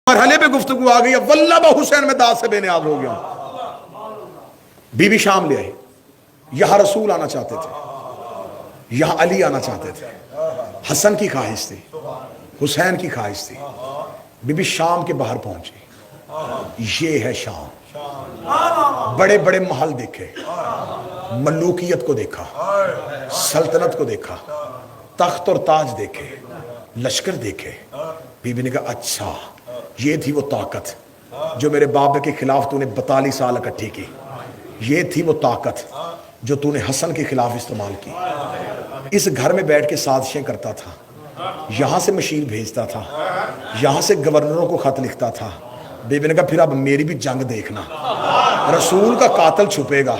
مرحلے پہ گفتگو آ گئی ہے، واللہ با حسین میں داد سے بے نیاز ہو گیا. بی بی شام لے آئی. یہاں رسول آنا چاہتے تھے، یہاں علی آنا چاہتے تھے. حسن کی خواہش تھی، حسین کی خواہش تھی. بی بی شام کے باہر پہنچی. یہ ہے شام. بڑے بڑے محل دیکھے، ملوکیت کو دیکھا، سلطنت کو دیکھا، تخت اور تاج دیکھے، لشکر دیکھے. بی بی نے کہا اچھا یہ تھی وہ طاقت جو میرے بابا کے خلاف تو نے 42 سال اکٹھی کی. یہ تھی وہ طاقت جو تو نے حسن کے خلاف استعمال کی. اس گھر میں بیٹھ کے سازشیں کرتا تھا، یہاں سے مشیر بھیجتا تھا، یہاں سے گورنروں کو خط لکھتا تھا. بی بی نے کہا پھر اب میری بھی جنگ دیکھنا. رسول کا قاتل چھپے گا،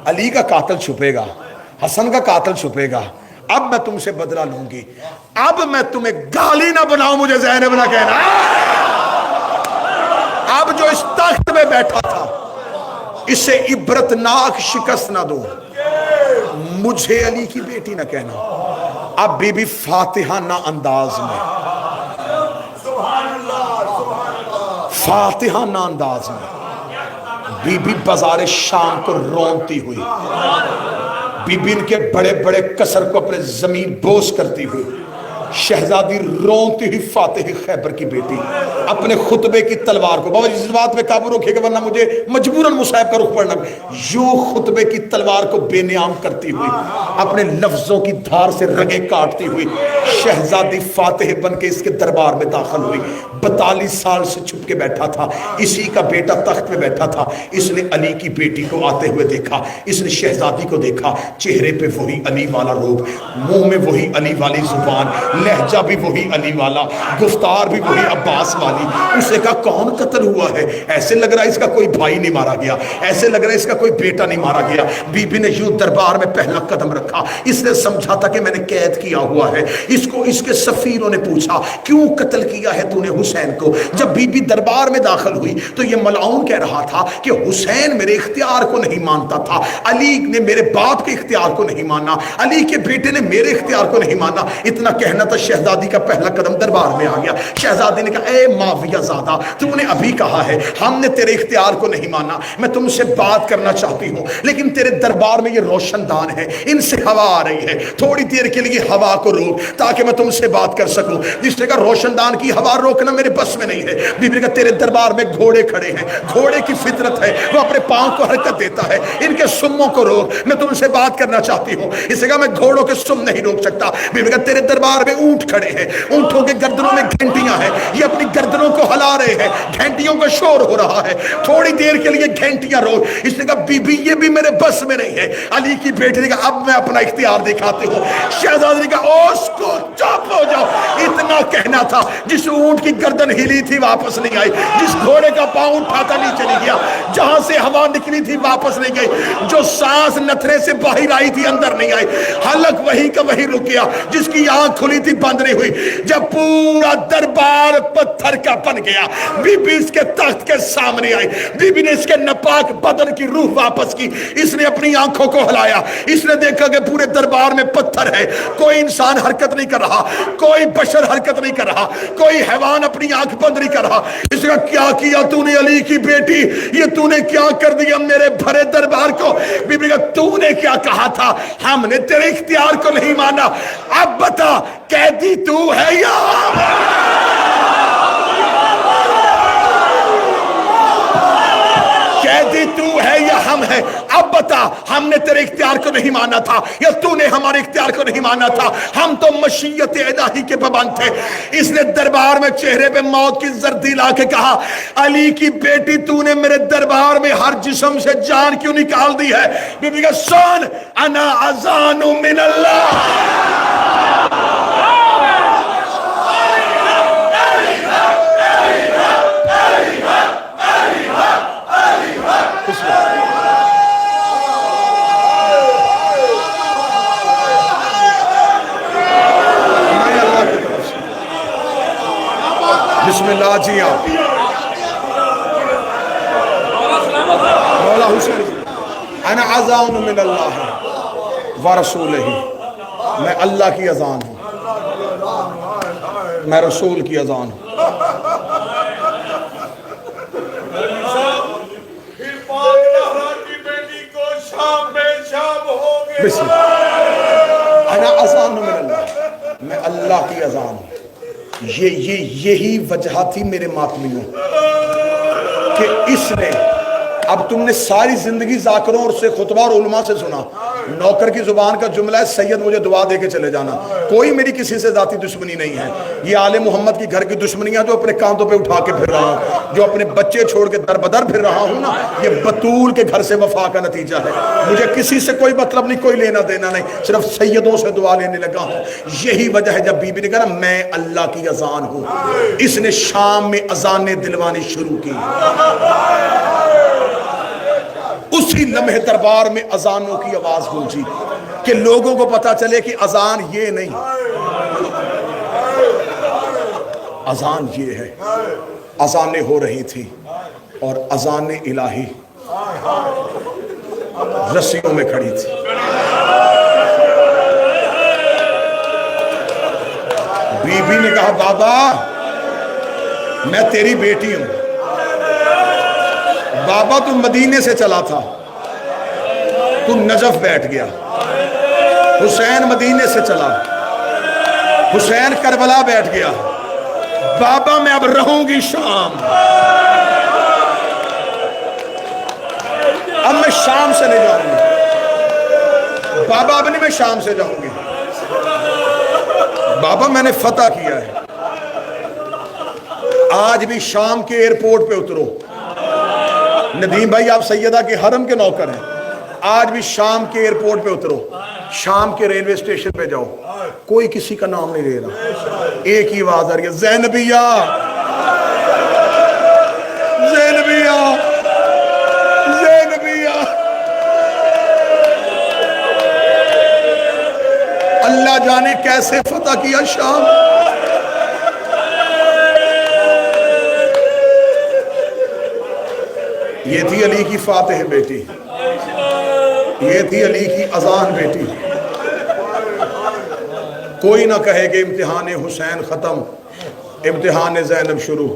علی کا قاتل چھپے گا، حسن کا قاتل چھپے گا. اب میں تم سے بدلہ لوں گی. اب میں تمہیں گالی نہ بناؤں، مجھے زینب نہ کہنا. اب جو اس تخت میں بیٹھا تھا اسے عبرتناک شکست نہ دو، مجھے علی کی بیٹی نہ کہنا. اب بی بی فاتحانہ انداز میں، فاتحانہ انداز میں بی بی بازار شام کو رونتی ہوئی، بی بی ان کے بڑے بڑے قصر کو اپنے زمین بوس کرتی ہوئی، شہزادی رونتی ہوئی فاتح خیبر کی بیٹی اپنے خطبے کی تلوار کو، بابا جس بات پہ قابو رکھے گا ورنہ مجھے مجبوراً مصاحب کا رخ پڑنا، یوں خطبے کی تلوار کو بے نیام کرتی ہوئی، اپنے لفظوں کی دھار سے رگیں کاٹتی ہوئی شہزادی فاتح بن کے اس کے دربار میں داخل ہوئی. 42 سال سے چھپ کے بیٹھا تھا، اسی کا بیٹا تخت پہ بیٹھا تھا. اس نے علی کی بیٹی کو آتے ہوئے دیکھا، اس نے شہزادی کو دیکھا، چہرے پہ وہی علی والا روپ، منہ میں وہی علی والی زبان، لہجہ بھی وہی علی والا، گفتار بھی وہی عباس والی. اس نے کہا کون قتل ہوا ہے؟ ایسے لگ رہا ہے اس کا کوئی بھائی نہیں مارا گیا، ایسے لگ رہا ہے اس کا کوئی بیٹا نہیں مارا گیا. بی بی نے یوں دربار میں پہلا قدم رکھا. اس نے سمجھا تھا کہ میں نے قید کیا ہوا ہے. اس کو اس کے سفیروں نے پوچھا کیوں قتل کیا ہے تو نے حسین کو؟ جب بی بی دربار میں داخل ہوئی تو یہ ملعون کہہ رہا تھا کہ حسین میرے اختیار کو نہیں مانتا تھا، علی نے میرے باپ کے اختیار کو نہیں مانا، علی کے بیٹے نے میرے اختیار کو نہیں مانا. اتنا کہنا تھا، شہزادی کا پہلا قدم دربار میں آ گیا. شہزادی نے کہا اے معاویہ زادہ، تم نے ابھی کہا ہے ہم نے تیرے اختیار کو نہیں مانا، میں تم سے بات کرنا چاہتی ہوں لیکن تیرے دربار میں یہ روشن دان ہے، ان سے ہوا آ رہی ہے، تھوڑی دیر کے لیے ہوا کو روک تاکہ میں تم سے بات کر سکوں. جس نے کہا روشن دان کی ہوا روکنا میرے بس میں نہیں ہے. بی بی نے کہا تیرے دربار میں گھوڑے کھڑے ہیں، گھوڑے کی فطرت ہے، وہ اپنے پاؤں کو حرکت دیتا ہے، ان کے سموں کو روک، میں تم سے بات کرنا چاہتی ہوں. اس نے کہا میں گھوڑوں کے سم نہیں روک سکتا. بی بی نے کہا تیرے دربار میں اونٹ کھڑے ہیں، اونٹوں کے گردنوں میں گھنٹیاں ہیں، یہ اپنی گردنوں کو ہلا رہے ہیں، گھنٹیوں کا شور ہو رہا ہے، تھوڑی دیر کے لیے گھنٹیاں روک. اس نے کہا بی بی یہ بھی میرے بس میں نہیں ہے. علی کی بیٹی نے کہا اب میں اپنا اختیار دکھاتی ہوں. شہزادی نے کہا اوس کو چپ ہو جاؤ. اتنا کہنا تھا، جس اونٹ کی گردن ہلی تھی واپس نہیں آئی، جس گھوڑے کا پاؤں اٹھاتا نہیں چلی گیا، جہاں سے ہوا نکلی تھی واپس نہیں گئی، جو سانس نتھرے سے باہر آئی تھی اندر نہیں آئی، حلق وہی کا وہی رک گیا، جس کی آنکھ کھلی تھی بند نہیں ہوئی. جب پورا دربار پتھر کا بن گیا، بی بی اس کے تخت کے سامنے آئی، بی بی نے اس کے نپاک بدن کی روح واپس کی. اس نے اپنی آنکھوں کو ہلایا، اس نے دیکھا کہ پورے دربار میں پتھر ہے، کوئی انسان حرکت نہیں کر رہا، کوئی بشر حرکت نہیں کر رہا، کوئی حیوان اپنی آنکھ بند نہیں کر رہا. اس نے کیا کیا تو نے علی کی بیٹی؟ یہ تو نے کیا کر دیا میرے بھرے دربار کو؟ بی بی کہا تو نے کیا کہا تھا ہم نے تیرے اختیار کو نہیں مانا، اب بتا قیدی تو ہے یا قیدی تو ہے یا ہم ہے؟ اب بتا ہم نے تیرے اختیار کو نہیں مانا تھا یا تو نے ہمارے اختیار کو نہیں مانا تھا؟ ہم تو مشیت الہی کے پابند تھے. اس نے دربار میں چہرے پہ موت کی زردی لا کے کہا علی کی بیٹی تو نے میرے دربار میں ہر جسم سے جان کیوں نکال دی ہے؟ بی بی کا سن انا اذان من اللہ. بسم اللہ جی آپ مولا حسین انا اذان من اللہ ورسولہ، میں اللہ کی اذان ہوں، میں رسول کی اذان ہوں. بسم اللہ انا اذان من اللہ، میں اللہ کی اذان ہوں۔ یہی وجہ تھی میرے ماتمیوں کہ اس نے، اب تم نے ساری زندگی ذاکروں اور سے خطبہ اور علماء سے سنا، نوکر کی زبان کا جملہ ہے سید مجھے دعا دے کے چلے جانا، کوئی میری کسی سے ذاتی دشمنی نہیں ہے۔ یہ آل محمد کی گھر کی دشمنیاں جو اپنے کاندھوں پہ اٹھا کے پھر رہا ہوں، جو اپنے بچے چھوڑ کے در بدر پھر رہا ہوں نا، یہ بطول کے گھر سے وفا کا نتیجہ ہے۔ مجھے کسی سے کوئی مطلب نہیں، کوئی لینا دینا نہیں، صرف سیدوں سے دعا لینے لگا ہوں۔ یہی وجہ ہے جب بی بی نے کہا نا میں اللہ کی اذان ہوں، اس نے شام میں اذانیں دلوانی شروع کی۔ اسی لمحے دربار میں اذانوں کی آواز گونجی کہ لوگوں کو پتا چلے کہ اذان یہ نہیں، اذان یہ ہے۔ اذانیں ہو رہی تھی اور اذان الہی رسیوں میں کھڑی تھی۔ بی بی نے کہا بابا میں تیری بیٹی ہوں، بابا تو مدینے سے چلا تھا، تو نجف بیٹھ گیا، حسین مدینے سے چلا، حسین کربلا بیٹھ گیا، بابا میں اب رہوں گی شام، اب میں شام سے نہیں جاؤں گی، بابا اب نہیں میں شام سے جاؤں گی، بابا میں نے فتح کیا ہے، آج بھی شام کے ایئرپورٹ پہ اترو، ندیم بھائی آپ سیدہ کے حرم کے نوکر ہیں، آج بھی شام کے ایئرپورٹ پہ اترو، شام کے ریلوے اسٹیشن پہ جاؤ، کوئی کسی کا نام نہیں لے رہا، ایک ہی آواز آ رہی ہے زینبیہ زینبیہ زینبیہ۔ اللہ جانے کیسے فتح کیا شام۔ یہ تھی علی کی فاتح بیٹی، یہ تھی علی کی اذان بیٹی۔ کوئی نہ کہے کہ امتحان حسین ختم، امتحان زینب شروع،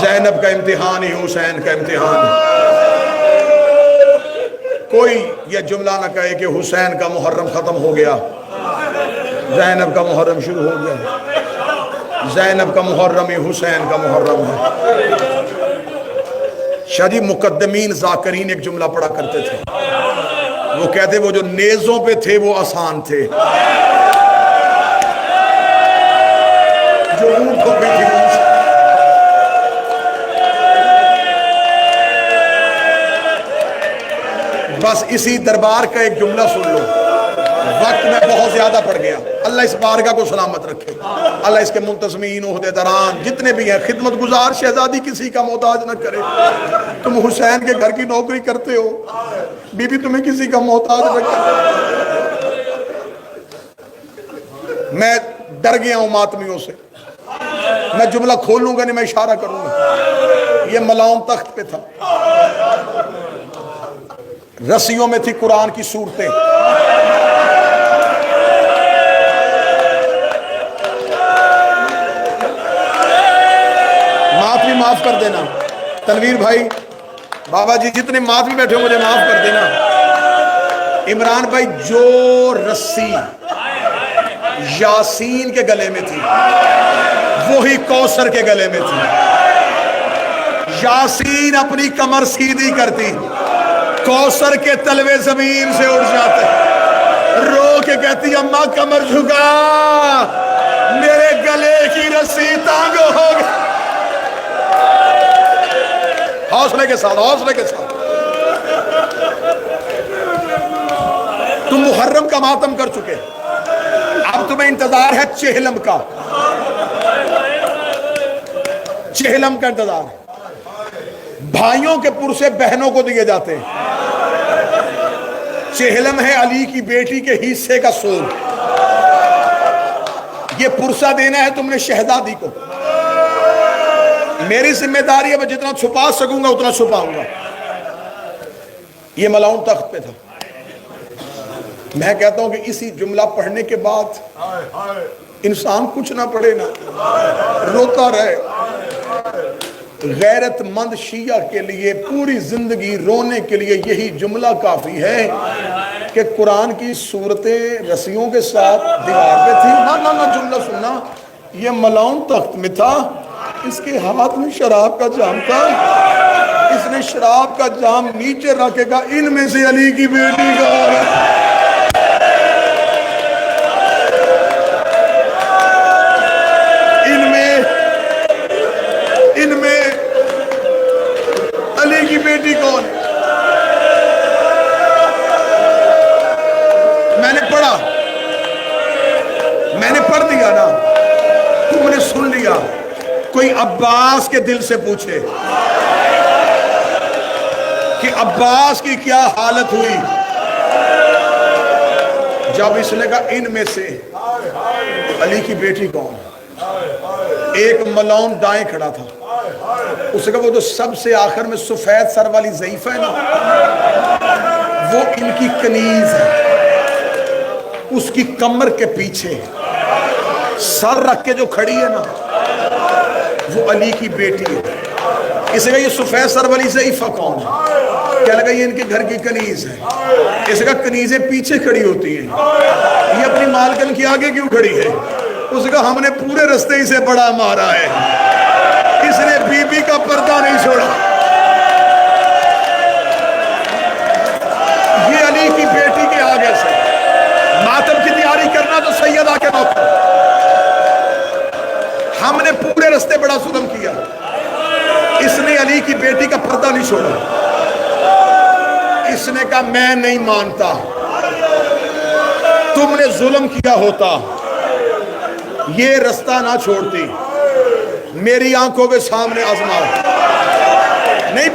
زینب کا امتحان ہی حسین کا امتحان ہے۔ کوئی یہ جملہ نہ کہے کہ حسین کا محرم ختم ہو گیا، زینب کا محرم شروع ہو گیا، زینب کا محرم ہی حسین کا محرم ہے۔ شاہ جی مقدمین ذاکرین ایک جملہ پڑھا کرتے تھے، وہ کہتے وہ جو نیزوں پہ تھے وہ آسان تھے، جو اونٹوں پہ تھے بس اسی دربار کا ایک جملہ سن لو، وقت میں بہت زیادہ پڑ گیا، اللہ اس بارگاہ کو سلامت رکھے، اللہ اس کے منتظمین عہدیداران جتنے بھی ہیں خدمت گزار شہزادی کسی کا محتاج نہ کرے۔ تم حسین کے گھر کی نوکری کرتے ہو، بی بی تمہیں کسی کا محتاج نہ کرے۔ میں ڈر گیا ہوں ماتمیوں سے، میں جملہ کھولوں گا نہیں، میں اشارہ کروں گا۔ یہ ملاؤن تخت پہ تھا، رسیوں میں تھی قرآن کی صورتیں، ماتمی معاف کر دینا، تنویر بھائی بابا جی جتنے ماتمی بیٹھے ہو مجھے معاف کر دینا۔ عمران بھائی جو رسی یاسین کے گلے میں تھی وہی کوثر کے گلے میں تھی۔ یاسین اپنی کمر سیدھی کرتی، کوثر کے تلوے زمین سے اڑ جاتے، رو کے کہتی اماں کمر جھکا، میرے گلے کی رسی تانگ ہو گئی۔ حوصلے کے ساتھ، حوصلے کے ساتھ۔ تم محرم کا ماتم کر چکے، اب تمہیں انتظار ہے چہلم کا، چہلم کا انتظار ہے۔ بھائیوں کے پرسے بہنوں کو دیے جاتے ہیں، چہلم ہے علی کی بیٹی کے حصے کا سوگ، یہ پرسہ دینا ہے تم نے شہزادی کو۔ میری ذمہ داری ہے میں جتنا چھپا سکوں گا اتنا چھپاؤں گا۔ یہ ملاؤن تخت پہ تھا۔ میں کہتا ہوں کہ اسی جملہ پڑھنے کے بعد انسان کچھ نہ پڑھے نا روتا رہے، غیرت مند شیعہ کے لیے پوری زندگی رونے کے لیے یہی جملہ کافی ہے کہ قرآن کی صورتیں رسیوں کے ساتھ دیوار پہ تھی. نہ جملہ سننا. یہ ملاؤن تخت میں تھا, اس کے ہاتھ میں شراب کا جام تھا, اس نے شراب کا جام نیچے رکھے گا, ان میں سے علی کی بیٹی کا ان میں علی کی بیٹی کون؟ میں نے پڑھ دیا نا, تم نے سن لیا. کوئی عباس کے دل سے پوچھے کہ عباس کی کیا حالت ہوئی جب اس نے کہا ان میں سے علی کی بیٹی کون؟ ایک ملون دائیں کھڑا تھا, اس نے کہا وہ جو سب سے آخر میں سفید سر والی ضعیفہ ہے نا, وہ ان کی کنیز ہے, اس کی کمر کے پیچھے سر رکھ کے جو کھڑی ہے نا, وہ علی کی بیٹی ہے. اس نے کہا یہ سفید سر والی ضعیفہ کون ہے؟ کیا لگا یہ ان کے گھر کی کنیز ہے. اس نے کہا کنیزیں پیچھے کھڑی ہوتی ہیں, یہ اپنی مالکن کی آگے کیوں کھڑی ہے؟ اس نے کہا ہم نے پورے رستے ہی سے بڑا مارا ہے, اس نے بی بی کا پردہ نہیں چھوڑا. یہ علی کی بیٹی کے آگے سے ماتم کی تیاری کرنا تو سیدہ کے نوکر. ہم نے پورے رستے بڑا ظلم کیا, اس نے علی کی بیٹی کا پردہ نہیں چھوڑا. اس نے کہا میں نہیں مانتا, تم نے ظلم کیا ہوتا یہ رستہ نہ چھوڑتی, میری آنکھوں کے سامنے آزماؤ. نہیں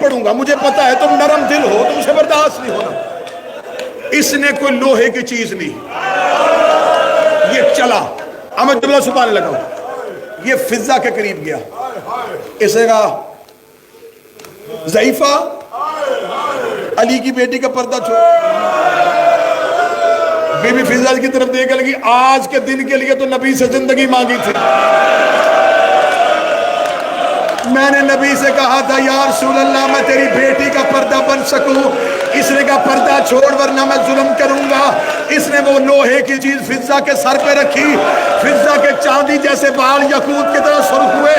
پڑھوں گا, مجھے پتا ہے تم نرم دل ہو, تم سے برداشت نہیں ہونا. اس نے کوئی لوہے کی چیز لی, یہ چلا. اب میں جملہ چھپانے لگا ہوں. یہ فضہ کے قریب گیا, اس نے کہا ضعیفہ علی کی بیٹی کا پردہ چھوڑ. بی بی فضہ کی طرف دیکھنے لگی, آج کے دن کے لیے تو نبی سے زندگی مانگی تھی. میں نے نبی سے کہا تھا یا رسول اللہ میں تیری بیٹی کا پردہ بن سکوں. اس نے کہا پردہ چھوڑ ورنہ میں ظلم کروں گا. اس نے وہ لوہے کی چیز فضہ کے سر پہ رکھی, فضہ کے چاندی جیسے بال یاقوت کی طرح سرخ ہوئے.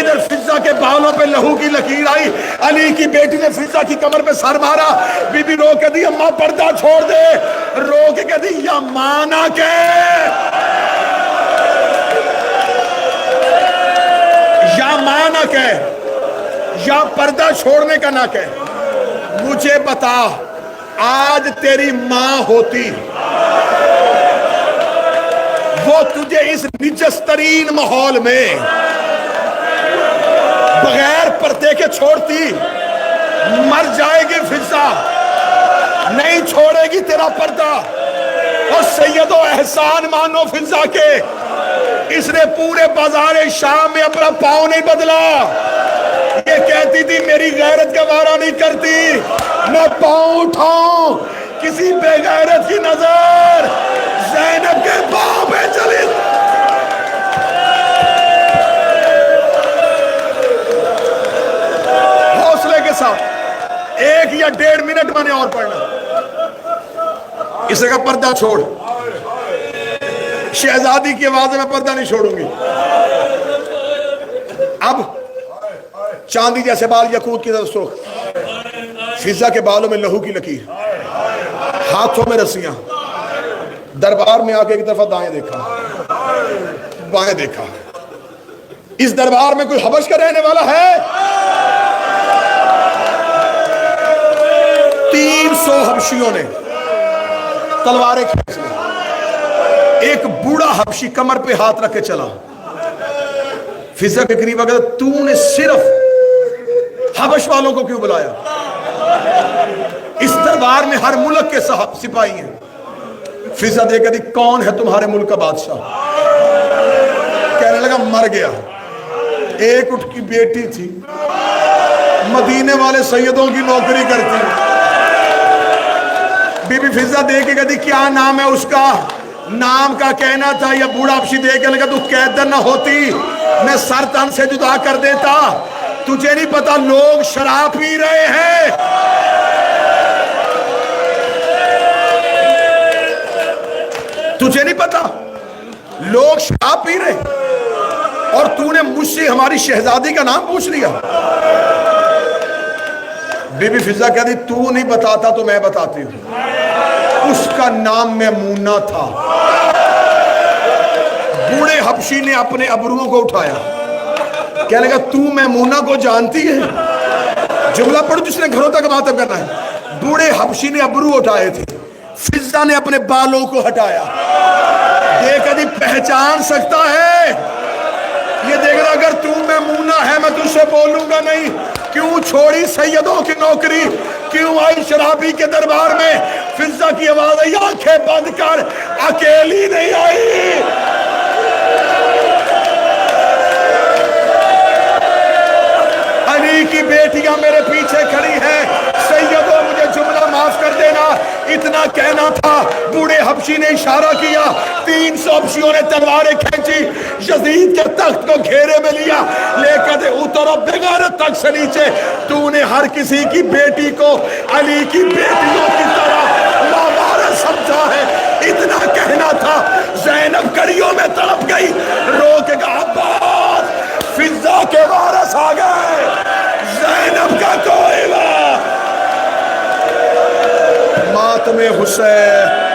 ادھر فضہ کے بالوں پہ لہو کی لکیر آئی. علی کی بیٹی نے فضہ کی کمر پہ سر مارا. بی بی رو کے دی اماں پردہ چھوڑ دے, رو کے کہہ دی یا ماں نہ کہ یا ماں نہ کہہ, یا پردہ چھوڑنے کا نہ کہہ. مجھے بتا آج تیری ماں ہوتی, وہ تجھے اس نجس ترین ماحول میں بغیر پردے کے چھوڑتی. مر جائے گی فضہ, نہیں چھوڑے گی تیرا پردہ. اور سید و احسان مانو فضہ کے, اس نے پورے بازار شام میں اپنا پاؤں نہیں بدلا. یہ کہتی تھی میری غیرت کا وارہ نہیں کرتی, میں پاؤں اٹھاؤں کسی بے غیرت کی نظر زینب کے پاؤں پہ چلی. حوصلے کے ساتھ 1 یا 1.5 منٹ میں نے اور پڑھنا. اسے کا پردہ چھوڑ. شہزادی کی آواز میں پردہ نہیں چھوڑوں گی. اب چاندی جیسے بال یاقوت کی طرح سرخ, فضہ کے بالوں میں لہو کی لکیر, ہاتھوں میں رسیاں. دربار میں آ کے ایک دفعہ دائیں دیکھا, بائیں دیکھا. اس دربار میں کوئی حبش کا رہنے والا ہے؟ 300 حبشیوں نے تلواریں کھینچ لی. ایک بوڑھا حبشی کمر پہ ہاتھ رکھ کے چلا. فضہ کے قریب اگر تو نے صرف حبش والوں کو کیوں بلایا؟ اس دربار میں ہر ملک کے سپاہی ہیں. فضہ دے کے دی کون ہے تمہارے ملک کا بادشاہ؟ کہنے لگا مر گیا. ایک اٹھ کی بیٹی تھی, مدینے والے سیدوں کی نوکری کرتی. بی بی فضہ دے کے کہتی کیا نام ہے اس کا؟ نام کا کہنا تھا. یا بوڑھا حبشی دے کے لگا تو قیدر نہ ہوتی, میں سر تن سے جدا کر دیتا. تجھے نہیں پتا لوگ شراب پی رہے ہیں، تجھے نہیں پتا لوگ شراب پی رہے ہیں، اور تو نے مجھ سے ہماری شہزادی کا نام پوچھ لیا۔ بی بی فضہ کہتی تو نہیں بتاتا تو میں بتاتی ہوں، اس کا نام میمونہ تھا۔ بوڑھے حبشی نے اپنے ابروؤں کو اٹھایا، کہنے لگا تو میمونہ کو جانتی ہے؟ جملہ پڑھو جس نے گھروں تک باتیں کرنا ہے۔ بوڑھے حبشی نے ابرو اٹھائے تھے، فضہ نے اپنے بالوں کو ہٹایا۔ دیکھ دی پہچان سکتا ہے، یہ دیکھ رہا اگر تو میمونہ ہے میں تجھ سے بولوں گا نہیں۔ کیوں چھوڑی سیدوں کی نوکری، کیوں آئی شرابی کے دربار میں؟ فضہ کی آواز آئی آنکھیں بند کر، اکیلی نہیں آئی۔ علی کی بیٹیاں میرے پیچھے کھڑی ہیں، سیدوں مجھے جملہ معاف کر دینا، اتنا کہنا تھا۔ بوڑھے حبشی نے اشارہ کیا، 300 حبشیوں نے تلواریں کھینچی، یزید کے تخت کو گھیرے میں لیا، لے کر اترو بغیرت تک سے نیچے۔ تو نے ہر کسی کی بیٹی کو علی کی بیٹیوں کی طرح لامارس سمجھا ہے، اتنا کہنا تھا۔ زینب کڑیوں میں تڑپ گئی، رو کے کہا عباس فضہ کے وارث آ گئے، زینب کا کوئی ماتم حسین